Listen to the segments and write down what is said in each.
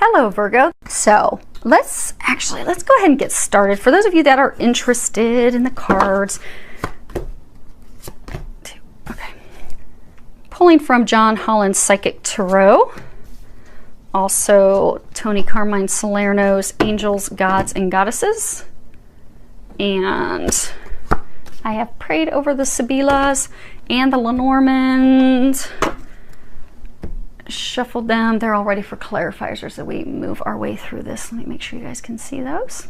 Hello, Virgo. So let's go ahead and get started. For those of you that are interested in the cards, okay, pulling from John Holland's Psychic Tarot, also Tony Carmine Salerno's Angels, Gods, and Goddesses, and I have prayed over the Sibillas and the Lenormands. Shuffled them. They're all ready for clarifiers as we move our way through this. Let me make sure you guys can see those.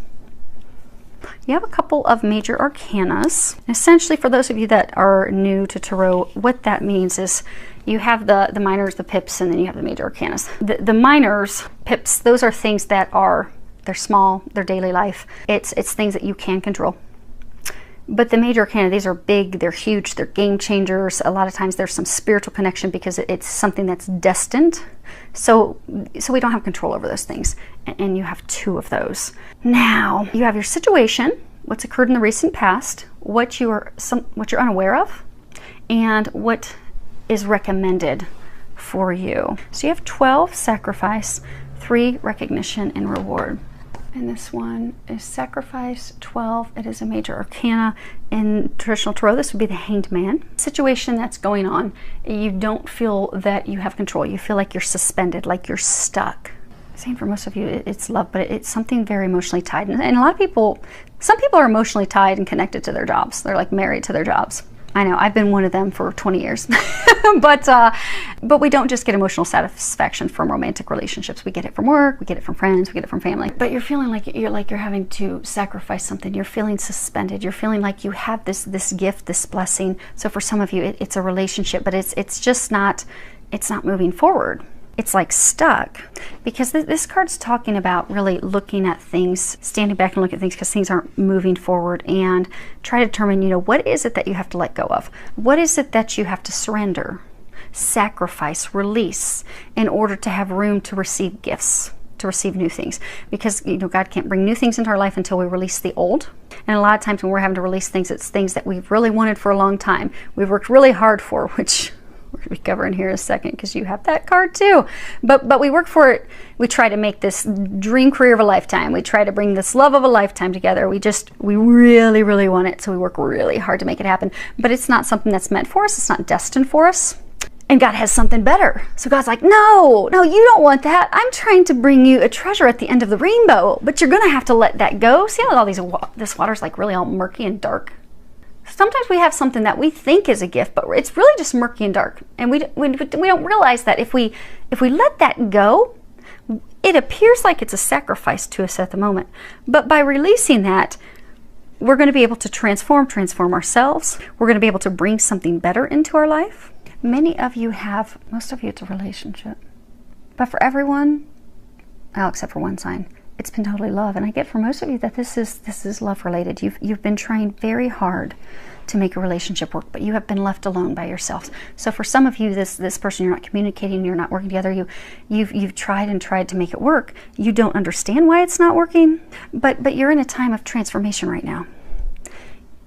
You have a couple of major arcanas. Essentially, for those of you that are new to tarot, what that means is you have the minors, the pips, and then you have the major arcanas. The minors, pips, those are things that they're small, they're daily life. It's things that you can control. But the major arcana, these are big, they're huge, they're game changers. A lot of times there's some spiritual connection because it's something that's destined. So we don't have control over those things. And you have two of those. Now, you have your situation, what's occurred in the recent past, what you're unaware of, and what is recommended for you. So you have 12, sacrifice, 3, recognition, and reward. And this one is sacrifice, 12. It is a major arcana. In traditional tarot, this would be the Hanged Man. Situation that's going on, you don't feel that you have control. You feel like you're suspended, like you're stuck. Same for most of you, it's love, but it's something very emotionally tied. And a lot of people, some people are emotionally tied and connected to their jobs. They're like married to their jobs. I know, I've been one of them for 20 years. but we don't just get emotional satisfaction from romantic relationships. We get it from work, we get it from friends, we get it from family. But you're feeling like you're having to sacrifice something. You're feeling suspended. You're feeling like you have this gift, this blessing. So for some of you, it's a relationship, but it's just not, it's not moving forward. It's like stuck, because this card's talking about really looking at things, standing back and looking at things because things aren't moving forward, and try to determine, what is it that you have to let go of? What is it that you have to surrender, sacrifice, release in order to have room to receive gifts, to receive new things? Because, God can't bring new things into our life until we release the old. And a lot of times when we're having to release things, it's things that we've really wanted for a long time. We've worked really hard for, which we're going to be covering here in a second because you have that card too. But we work for it. We try to make this dream career of a lifetime. We try to bring this love of a lifetime together. We really, really want it. So we work really hard to make it happen. But it's not something that's meant for us. It's not destined for us. And God has something better. So God's like, no, you don't want that. I'm trying to bring you a treasure at the end of the rainbow. But you're going to have to let that go. See how this water's like really all murky and dark? Sometimes we have something that we think is a gift, but it's really just murky and dark. And we don't realize that if we let that go, it appears like it's a sacrifice to us at the moment. But by releasing that, we're going to be able to transform ourselves. We're going to be able to bring something better into our life. Most of you, it's a relationship. But for everyone, except for one sign, it's been totally love. And I get for most of you that this is love related. You've been trying very hard to make a relationship work, but you have been left alone by yourselves. So for some of you, this person, you're not communicating, you're not working together, you've tried to make it work. You don't understand why it's not working, but you're in a time of transformation right now.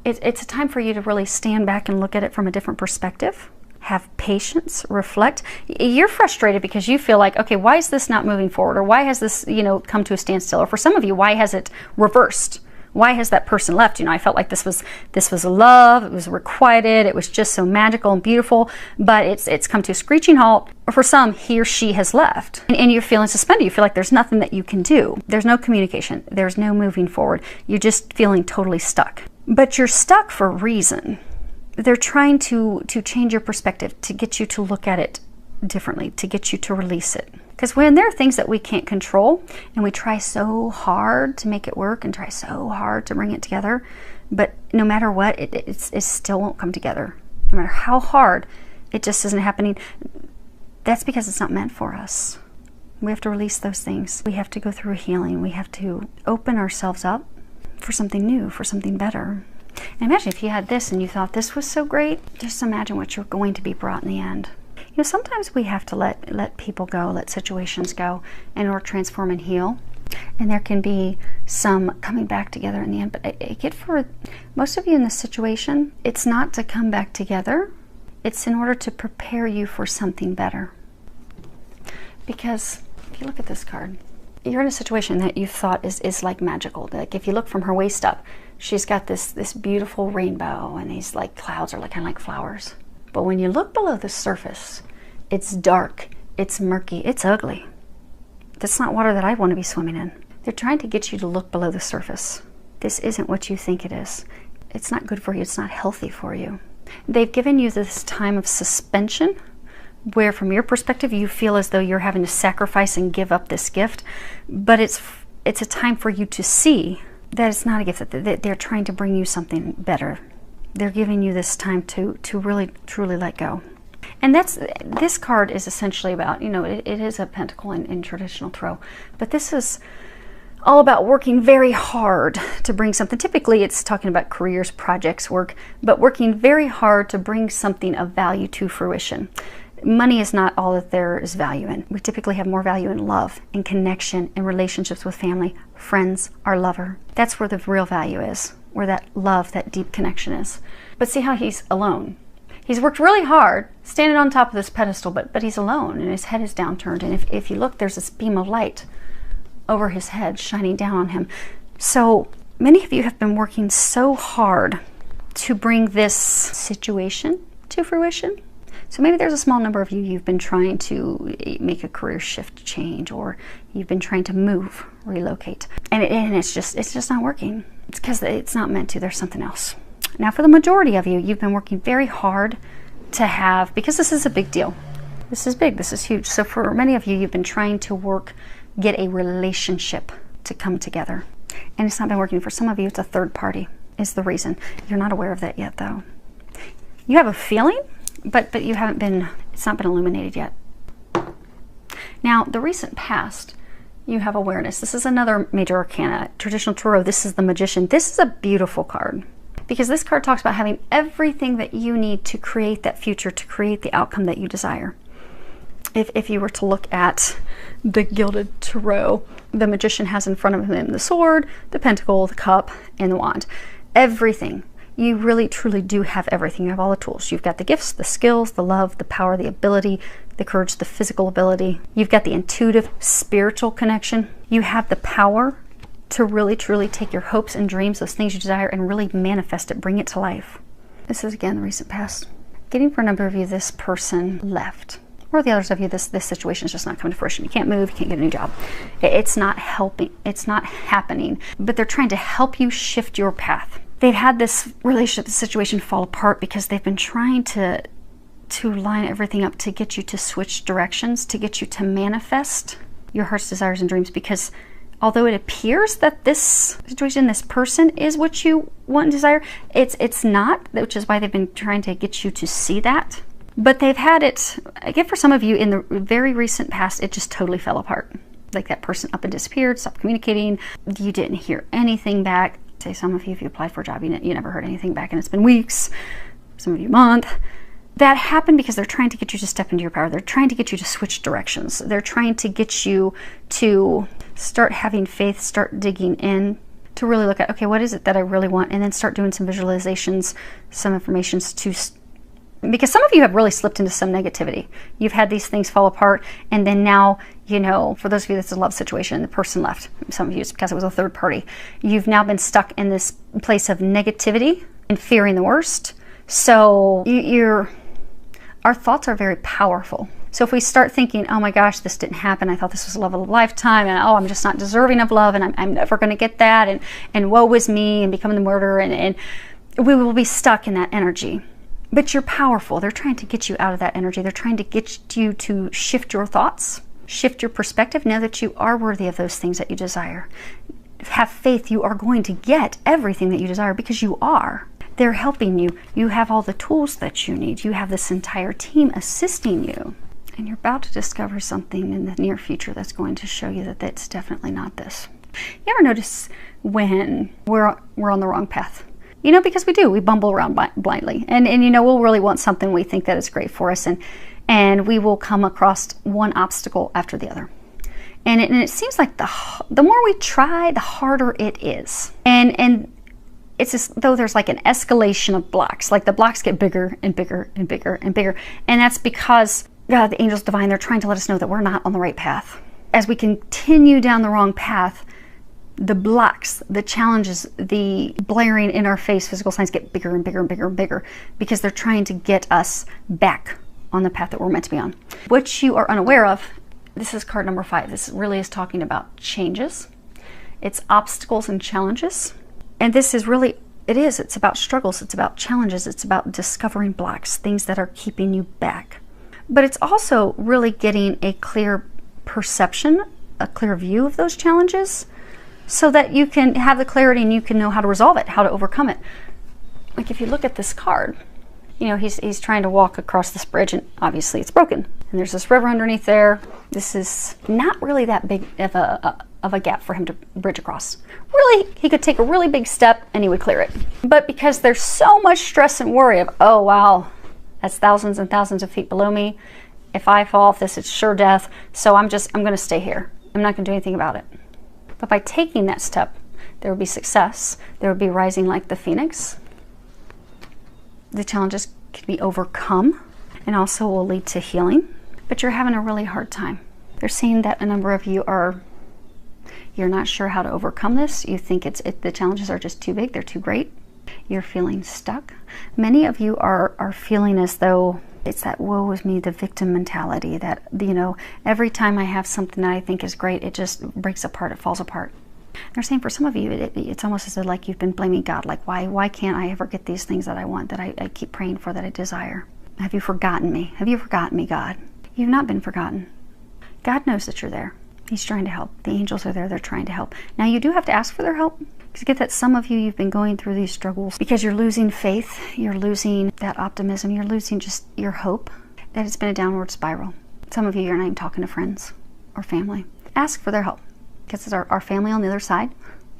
It's a time for you to really stand back and look at it from a different perspective. Have patience, reflect. You're frustrated because you feel like, okay, why is this not moving forward? Or why has this, come to a standstill? Or for some of you, why has it reversed? Why has that person left? I felt like this was love. It was requited. It was just so magical and beautiful, but it's come to a screeching halt. Or for some, he or she has left. And you're feeling suspended. You feel like there's nothing that you can do. There's no communication. There's no moving forward. You're just feeling totally stuck. But you're stuck for a reason. They're trying to change your perspective, to get you to look at it differently, to get you to release it. Because when there are things that we can't control, and we try so hard to make it work and try so hard to bring it together, but no matter what, it still won't come together. No matter how hard, it just isn't happening. That's because it's not meant for us. We have to release those things. We have to go through healing. We have to open ourselves up for something new, for something better. And imagine if you had this and you thought this was so great, just imagine what you're going to be brought in the end. Sometimes we have to let people go, let situations go in order to transform and heal. And there can be some coming back together in the end. But I get for most of you in this situation, it's not to come back together. It's in order to prepare you for something better. Because if you look at this card, you're in a situation that you thought is like magical. Like if you look from her waist up, she's got this beautiful rainbow, and these like clouds are like kind of like flowers. But when you look below the surface, it's dark, it's murky, it's ugly. That's not water that I want to be swimming in. They're trying to get you to look below the surface. This isn't what you think it is. It's not good for you. It's not healthy for you. They've given you this time of suspension where from your perspective you feel as though you're having to sacrifice and give up this gift, but it's a time for you to see that it's not a gift, that they're trying to bring you something better. They're giving you this time to really truly let go. And this card is essentially about, you know, it is a pentacle in traditional tarot, but this is all about working very hard to bring something. Typically it's talking about careers, projects, work, but working very hard to bring something of value to fruition. Money is not all that there is value in. We typically have more value in love, in connection, in relationships with family, friends, our lover. That's where the real value is, where that love, that deep connection is. But see how he's alone. He's worked really hard, standing on top of this pedestal, but he's alone, and his head is downturned. And if you look, there's this beam of light over his head shining down on him. So many of you have been working so hard to bring this situation to fruition. So maybe there's a small number of you've been trying to make a career shift change, or you've been trying to move, relocate, and it's just not working. It's because it's not meant to. There's something else. Now for the majority of you, you've been working very hard to have, because this is a big deal. This is big, this is huge. So for many of you, you've been trying to get a relationship to come together. And it's not been working. For some of you, it's a third party is the reason. You're not aware of that yet though. You have a feeling, but you haven't been, it's not been illuminated yet. Now, the recent past, you have awareness. This is another major arcana. Traditional tarot, this is the Magician. This is a beautiful card, because this card talks about having everything that you need to create that future, to create the outcome that you desire. If you were to look at the Gilded Tarot, the Magician has in front of him the sword, the pentacle, the cup, and the wand. Everything. You really truly do have everything. You have all the tools. You've got the gifts, the skills, the love, the power, the ability, the courage, the physical ability. You've got the intuitive, spiritual connection. You have the power to really truly take your hopes and dreams, those things you desire, and really manifest it, bring it to life. This is again the recent past. Getting for a number of you, this person left. Or the others of you, this situation is just not coming to fruition. You can't move, you can't get a new job. It's not helping, it's not happening, but they're trying to help you shift your path. They've had this relationship, this situation fall apart because they've been trying to line everything up to get you to switch directions, to get you to manifest your heart's desires and dreams. Because although it appears that this situation, this person is what you want and desire, it's not, which is why they've been trying to get you to see that. But they've had it, again, for some of you in the very recent past, it just totally fell apart. Like that person up and disappeared, stopped communicating. You didn't hear anything back. Say some of you, if you applied for a job, you never heard anything back, and it's been weeks, some of you a month. That happened because they're trying to get you to step into your power. They're trying to get you to switch directions. They're trying to get you to start having faith, start digging in, to really look at, okay, what is it that I really want? And then start doing some visualizations, some affirmations because some of you have really slipped into some negativity. You've had these things fall apart, and then now, you know, for those of you that's a love situation, the person left. Some of you, it's because it was a third party. You've now been stuck in this place of negativity and fearing the worst. So our thoughts are very powerful. So if we start thinking, oh my gosh, this didn't happen, I thought this was the love of a lifetime, and oh, I'm just not deserving of love, and I'm never going to get that, and woe is me, and becoming the murderer, and we will be stuck in that energy. But you're powerful. They're trying to get you out of that energy. They're trying to get you to shift your thoughts, shift your perspective, know that you are worthy of those things that you desire. Have faith you are going to get everything that you desire, because you are. They're helping you. You have all the tools that you need. You have this entire team assisting you. And you're about to discover something in the near future that's going to show you that that's definitely not this. You ever notice when we're on the wrong path? You know, because we bumble around blindly. And you know, we'll really want something we think that is great for us. And we will come across one obstacle after the other. And it seems like the more we try, the harder it is. And it's as though there's like an escalation of blocks. Like the blocks get bigger and bigger and bigger and bigger. And that's because God, the angels divine, they're trying to let us know that we're not on the right path. as we continue down the wrong path, the blocks, the challenges, the blaring in our face physical signs get bigger and bigger and bigger and bigger, because they're trying to get us back on the path that we're meant to be on. What you are unaware of, this is card number 5. This really is talking about changes. It's obstacles and challenges. And this is really, it's about struggles, it's about challenges, it's about discovering blocks, things that are keeping you back. But it's also really getting a clear perception, a clear view of those challenges, so that you can have the clarity and you can know how to resolve it, how to overcome it. Like if you look at this card, you know, he's trying to walk across this bridge, and obviously it's broken. And there's this river underneath there. This is not really that big of a gap for him to bridge across. Really, he could take a really big step and he would clear it. But because there's so much stress and worry of, oh wow, that's thousands and thousands of feet below me. If I fall off this, it's sure death. So I'm going to stay here. I'm not going to do anything about it. But by taking that step, there will be success. There will be rising like the phoenix. The challenges can be overcome and also will lead to healing. But you're having a really hard time. They're saying that a number of you you're not sure how to overcome this. You think the challenges are just too big. They're too great. You're feeling stuck. Many of you are feeling as though it's that woe is me, the victim mentality, that, you know, every time I have something that I think is great, it just breaks apart, it falls apart. They're saying for some of you, it's almost as though like you've been blaming God, like why can't I ever get these things that I want, that I keep praying for, that I desire? Have you forgotten me? Have you forgotten me, God? You've not been forgotten. God knows that you're there. He's trying to help. The angels are there, they're trying to help. Now you do have to ask for their help. Because get that some of you've been going through these struggles because you're losing faith, you're losing that optimism, you're losing just your hope, that it's been a downward spiral. Some of you, you're not even talking to friends or family. Ask for their help, because it's our family on the other side.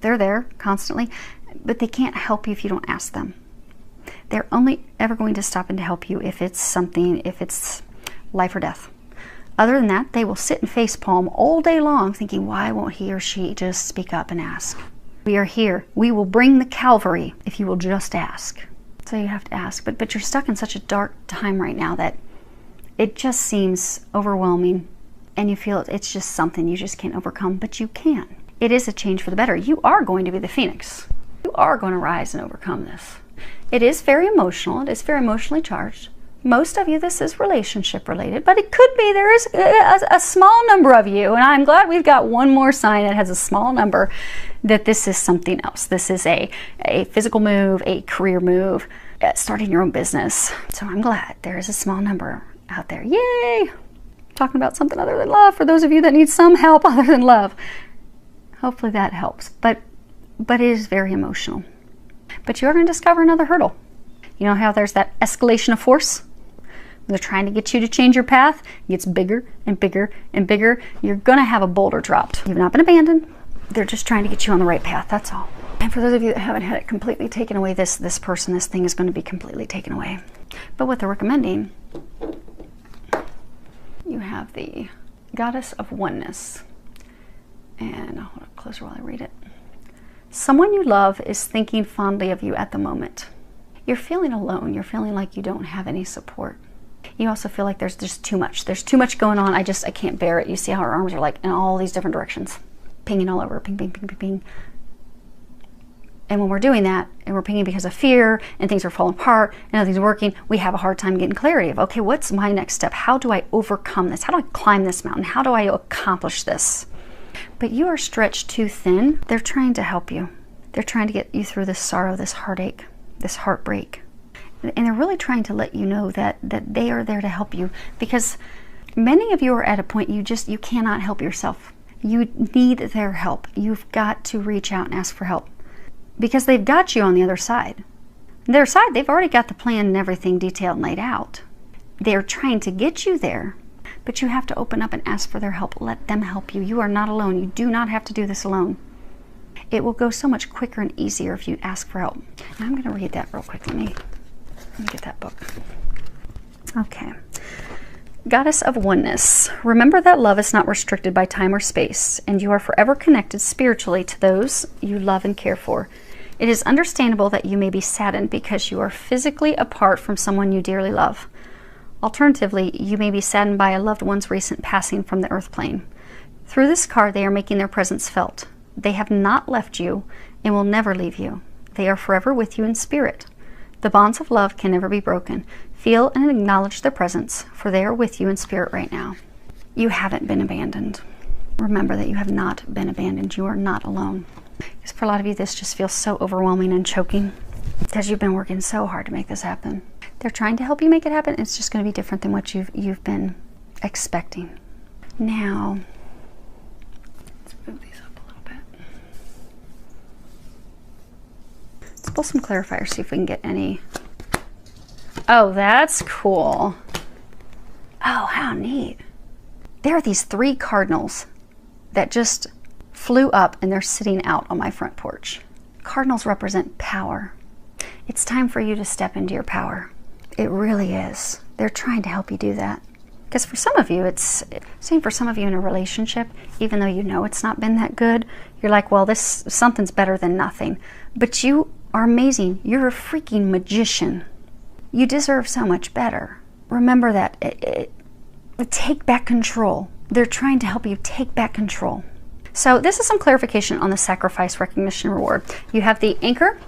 They're there constantly, but they can't help you if you don't ask them. They're only ever going to stop in to help you if it's life or death. Other than that, they will sit and facepalm all day long thinking, why won't he or she just speak up and ask? We are here. We will bring the Calvary if you will just ask. So you have to ask. But you're stuck in such a dark time right now that it just seems overwhelming, and you feel it's just something you just can't overcome, but you can. It is a change for the better. You are going to be the phoenix. You are going to rise and overcome this. It is very emotional. It is very emotionally charged. Most of you, this is relationship related, but it could be there is a small number of you, and I'm glad we've got one more sign that has a small number, that this is something else. This is a physical move, a career move, starting your own business. So I'm glad there is a small number out there. Yay! Talking about something other than love for those of you that need some help other than love. Hopefully that helps, but it is very emotional. But you are going to discover another hurdle. You know how there's that escalation of force? When they're trying to get you to change your path, it gets bigger and bigger and bigger. You're going to have a boulder dropped. You've not been abandoned. They're just trying to get you on the right path, that's all. And for those of you that haven't had it completely taken away, this thing is going to be completely taken away. But what they're recommending, you have the Goddess of Oneness. And I'll hold it closer while I read it. Someone you love is thinking fondly of you at the moment. You're feeling alone. You're feeling like you don't have any support. You also feel like there's just too much. There's too much going on. I can't bear it. You see how her arms are like in all these different directions. Pinging all over. Ping, ping, ping, ping, ping. And when we're doing that, and we're pinging because of fear, and things are falling apart, and nothing's working, we have a hard time getting clarity of, okay, what's my next step? How do I overcome this? How do I climb this mountain? How do I accomplish this? But you are stretched too thin. They're trying to help you. They're trying to get you through this sorrow, this heartache, this heartbreak. And they're really trying to let you know that they are there to help you, because many of you are at a point you cannot help yourself. You need their help. You've got to reach out and ask for help, because they've got you on the other side. On their side, they've already got the plan and everything detailed and laid out. They're trying to get you there, but you have to open up and ask for their help. Let them help you. You are not alone. You do not have to do this alone. It will go so much quicker and easier if you ask for help. And I'm going to read that real quick. Let me get that book. Okay. Goddess of Oneness. Remember that love is not restricted by time or space, and you are forever connected spiritually to those you love and care for. It is understandable that you may be saddened because you are physically apart from someone you dearly love. Alternatively, you may be saddened by a loved one's recent passing from the earth plane. Through this card, they are making their presence felt. They have not left you and will never leave you. They are forever with you in spirit. The bonds of love can never be broken. Feel and acknowledge their presence, for they are with you in spirit right now. You haven't been abandoned. Remember that you have not been abandoned. You are not alone. Because for a lot of you, this just feels so overwhelming and choking because you've been working so hard to make this happen. They're trying to help you make it happen. It's just going to be different than what you've been expecting. Now, let's move these up a little bit. Let's pull some clarifiers, see if we can get any. Oh, that's cool. Oh, how neat. There are these 3 cardinals that just flew up and they're sitting out on my front porch. Cardinals represent power. It's time for you to step into your power. It really is. They're trying to help you do that. Because for some of you, it's same for some of you in a relationship, even though you know it's not been that good, you're like, well, something's better than nothing. But you are amazing. You're a freaking magician. You deserve so much better. Remember that. Take back control. They're trying to help you take back control. So this is some clarification on the sacrifice, recognition, reward. You have the anchor.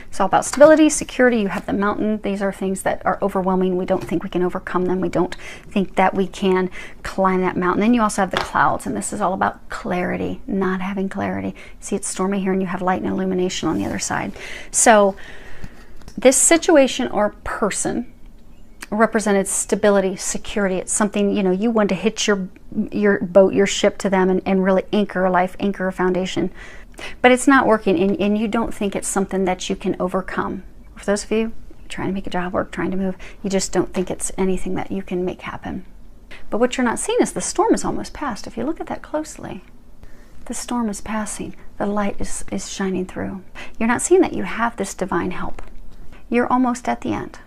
It's all about stability, security. You have the mountain. These are things that are overwhelming. We don't think we can overcome them. We don't think that we can climb that mountain. Then you also have the clouds, and this is all about clarity, not having clarity. See, it's stormy here, and you have light and illumination on the other side. So this situation or person represented stability, security. It's something, you know, you want to hitch your boat, your ship to them and really anchor a life, anchor a foundation. But it's not working, and you don't think it's something that you can overcome. For those of you trying to make a job work, trying to move, you just don't think it's anything that you can make happen. But what you're not seeing is the storm is almost past. If you look at that closely, the storm is passing. The light is shining through. You're not seeing that you have this divine help. You're almost at the end.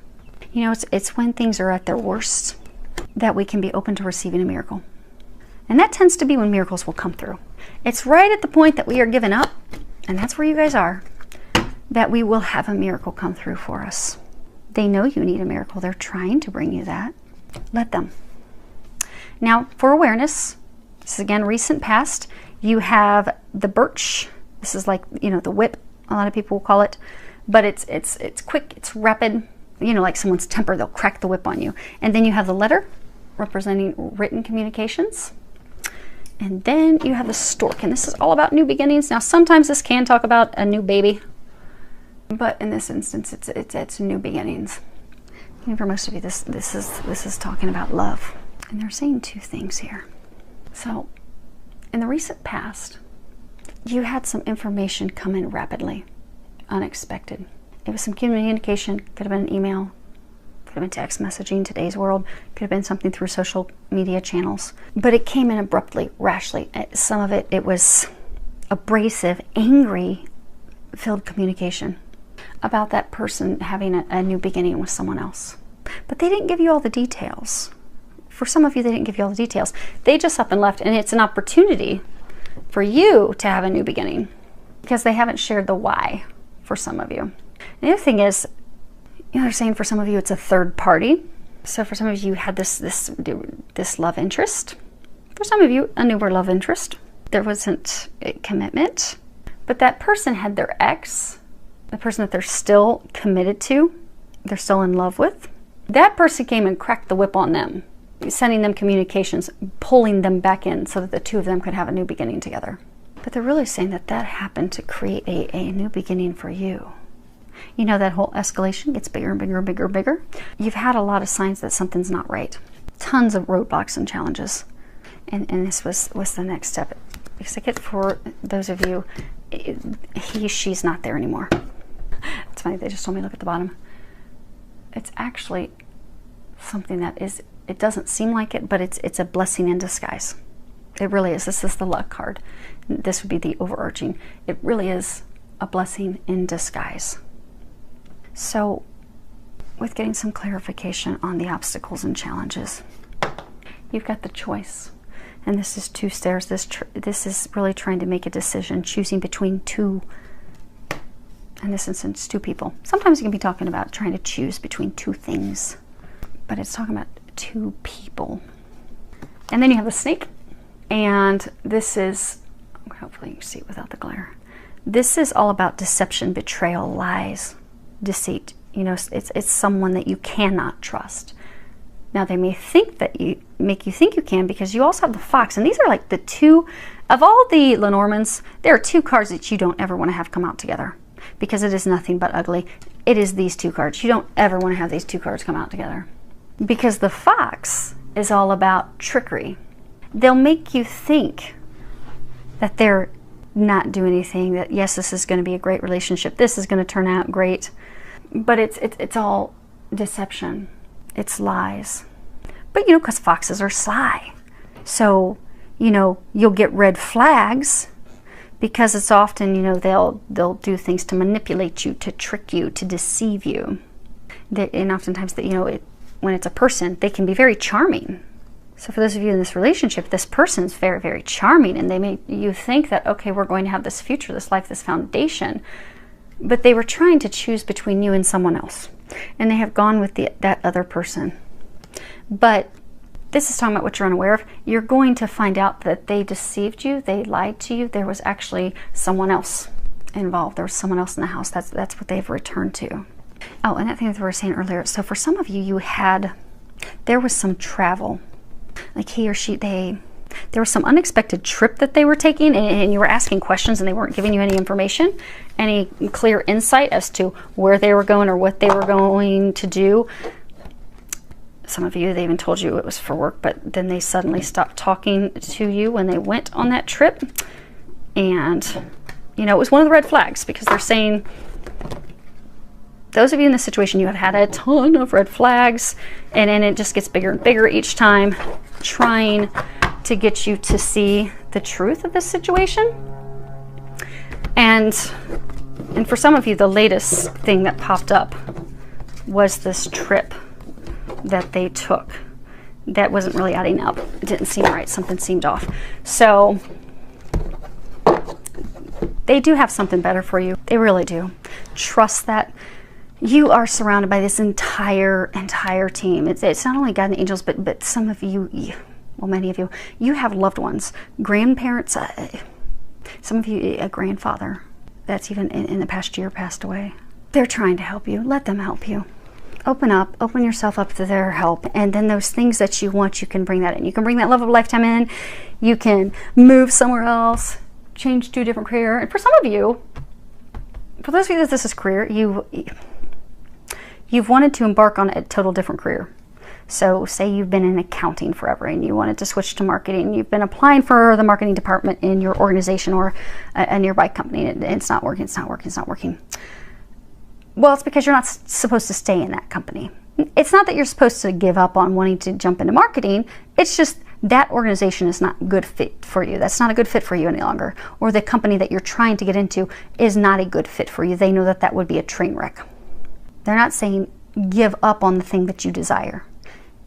You know, it's when things are at their worst that we can be open to receiving a miracle. And that tends to be when miracles will come through. It's right at the point that we are giving up, and that's where you guys are, that we will have a miracle come through for us. They know you need a miracle. They're trying to bring you that. Let them. Now, for awareness, this is again recent past, you have the birch. This is like, you know, the whip, a lot of people will call it. But it's quick, it's rapid. You know, like someone's temper, they'll crack the whip on you. And then you have the letter, representing written communications. And then you have the stork, and this is all about new beginnings. Now, sometimes this can talk about a new baby, but in this instance, it's new beginnings. And for most of you, this is talking about love. And they're saying 2 things here. So, in the recent past, you had some information come in rapidly, unexpected. It was some communication, could have been an email, could have been text messaging, today's world, could have been something through social media channels. But it came in abruptly, rashly. Some of it was abrasive, angry, filled communication about that person having a new beginning with someone else. But they didn't give you all the details. For some of you, they didn't give you all the details. They just up and left, and it's an opportunity for you to have a new beginning because they haven't shared the why for some of you. The other thing is, you know, they're saying for some of you it's a third party. So for some of you had this love interest. For some of you, a newer love interest. There wasn't a commitment, but that person had their ex, the person that they're still committed to, they're still in love with. That person came and cracked the whip on them, sending them communications, pulling them back in so that the 2 of them could have a new beginning together. But they're really saying that happened to create a new beginning for you. You know, that whole escalation gets bigger and bigger and bigger and bigger. You've had a lot of signs that something's not right. Tons of roadblocks and challenges. And this was the next step. Because I get for those of you, she's not there anymore. It's funny, they just told me look at the bottom. It's actually something that it doesn't seem like it, but it's a blessing in disguise. It really is. This is the luck card. This would be the overarching. It really is a blessing in disguise. So, with getting some clarification on the obstacles and challenges, you've got the choice. And this is 2 stairs. This is really trying to make a decision, choosing between 2, in this instance, 2 people. Sometimes you can be talking about trying to choose between 2 things, but it's talking about 2 people. And then you have the snake. And this is, hopefully you can see it without the glare. This is all about deception, betrayal, lies, deceit. You know, it's someone that you cannot trust. Now they may think that make you think you can, because you also have the Fox, and these are like the two of all the Lenormands. There are two cards that you don't ever want to have come out together, because it is nothing but ugly. It is these two cards. You don't ever want to have these two cards come out together, because the Fox is all about trickery. They'll make you think that they're not doing anything, that yes, this is going to be a great relationship, this is going to turn out great, but it's all deception. It's lies. But you know, because foxes are sly, so you know you'll get red flags, because it's often, you know, they'll do things to manipulate you, to trick you, to deceive you. And oftentimes, that, you know, when it's a person, they can be very charming. So for those of you in this relationship, this person's very, very charming, and they make you think that, okay, we're going to have this future, this life, this foundation. But they were trying to choose between you and someone else, and they have gone with that other person. But this is talking about what you're unaware of. You're going to find out that they deceived you, they lied to you. There was actually someone else involved. There was someone else in the house. That's what they've returned to. Oh, and that thing that we were saying earlier. So for some of you, there was some travel. Like he or she, there was some unexpected trip that they were taking, and you were asking questions and they weren't giving you any information, any clear insight as to where they were going or what they were going to do. Some of you, they even told you it was for work, but then they suddenly stopped talking to you when they went on that trip. And, you know, it was one of the red flags, because they're saying, those of you in this situation, you have had a ton of red flags, and then it just gets bigger and bigger each time, trying to get you to see the truth of this situation. And for some of you, the latest thing that popped up was this trip that they took that wasn't really adding up. It didn't seem right. Something seemed off. So they do have something better for you. They really do. Trust that. You are surrounded by this entire team. It's not only God and the angels, but some of you, well, many of you, you have loved ones, grandparents, some of you, a grandfather that's even in the past year passed away. They're trying to help you. Let them help you. Open up, open yourself up to their help, and then those things that you want, you can bring that in. You can bring that love of a lifetime in. You can move somewhere else, change to a different career. And for some of you, for those of you that this is career, you've wanted to embark on a total different career. So say you've been in accounting forever and you wanted to switch to marketing. You've been applying for the marketing department in your organization or a nearby company, and it's not working, it's not working, it's not working. Well, it's because you're not supposed to stay in that company. It's not that you're supposed to give up on wanting to jump into marketing. It's just that organization is not a good fit for you. That's not a good fit for you any longer. Or the company that you're trying to get into is not a good fit for you. They know that that would be a train wreck. They're not saying give up on the thing that you desire.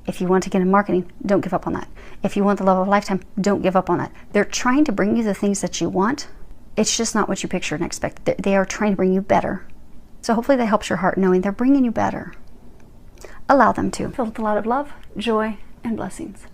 If you want to get in marketing, don't give up on that. If you want the love of a lifetime, don't give up on that. They're trying to bring you the things that you want. It's just not what you pictured and expected. They are trying to bring you better. So hopefully that helps your heart, knowing they're bringing you better. Allow them to. Filled with a lot of love, joy, and blessings.